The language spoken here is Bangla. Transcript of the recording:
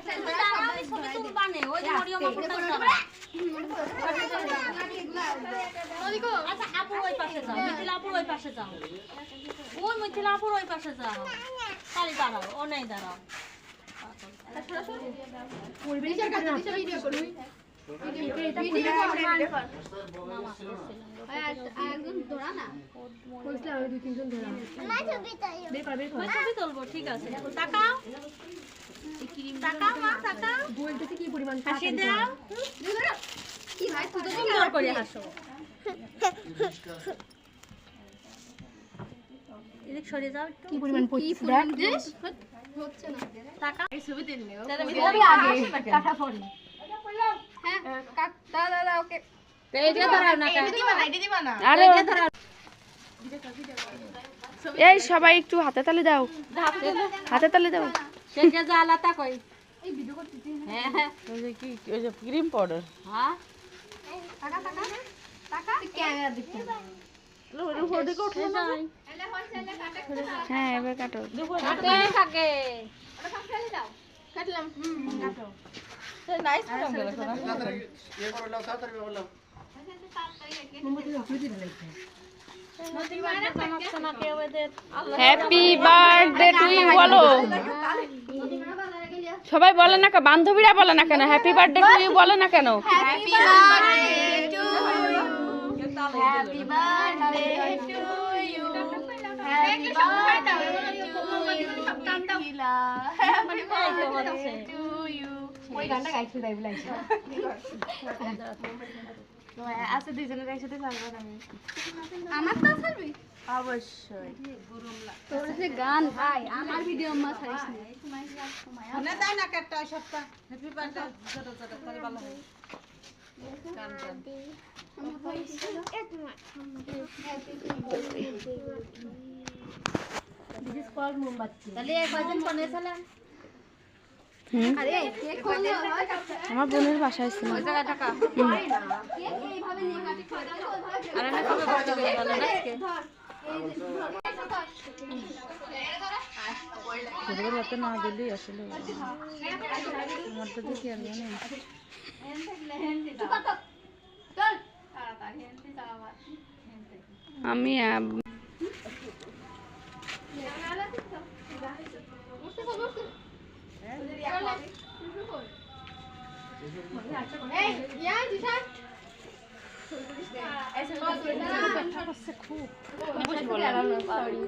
আমি ছবি তুলবা নে ওই যে মরিয়ম আপুটা আচ্ছা আপু ওই পাশে যাও মিথিলা আপু ওই পাশে যাও ওই মিথিলা আপুর ওই পাশে যাও খালি দাঁড়াও ও নেই দাঁড়াও ভিডিও করুন ছবি তুলবো ঠিক আছে তাকাও তাকাও মা তাকাও বলতেছি কি পরিমাণ হাসি দাও কি ভাই তুই তো সুন্দর করে হাসো এদিক সরে যাও কি পরিমাণ পড়ছে দেখ হচ্ছে না তাকাও এই ছবি তুলনিও তাহলে আগে কাটা পড়ি হ্যাঁ দাদা ওকে এইটা ধরাও না এটা দিবা না আরে এটা ধরাও এই সবাই একটু হাতে তালি দাও হাতে তালি দাও সেটা জ্বালাতা কই এই ভিডিও করতেছি হ্যাঁ হ্যাঁ ওই যে কি ওই যে ক্রিম পাউডার হ্যাঁ টাকা টাকা টাকা ক্যামেরা দেখতে লো ফটো কো উঠলো না হ্যাঁ এবার কাটো কাটে থাকে ওটা ফেলে দাও কাটলাম কাটো তো নাইস ফটো গেল ये करो लो ताড়াতাড়ি বলো হ্যাপি বার্থডে টু ইউ বলো সবাই বলে না কেন বান্ধবীরা বলে না কেন হ্যাপি বার্থডে টু ইউ বলে না কেন happy birthday to happy birthday to you happy birthday to you ওই গানটা গাইতে দেই বলাইছে আচ্ছা দুইজনের একসাথে চালবো আমি আমার তো চালবি অবশ্যই তোর যে গান ভাই আমার ভিডিও মা ছাড়িস না না দাও না কাটটা সপ্তাহ হ্যাপি বার্থডে ছোট ছোট করে ভালো হয় গান গান দিস ইজ কল্ড মোমবাতি তাহলে কয়জন কোনে চালান আরে কেক কোনে আমার বোনের বাসায় ছিল ওই জায়গা টাকা কেক এইভাবে নিয়ে কাটি খাওয়া দাও আরে না কবে বসে গেল বলে না আজকে ছোটবেলা রাতে না দিলি আসলে আমার তো দেখি আর জানি আমি খুব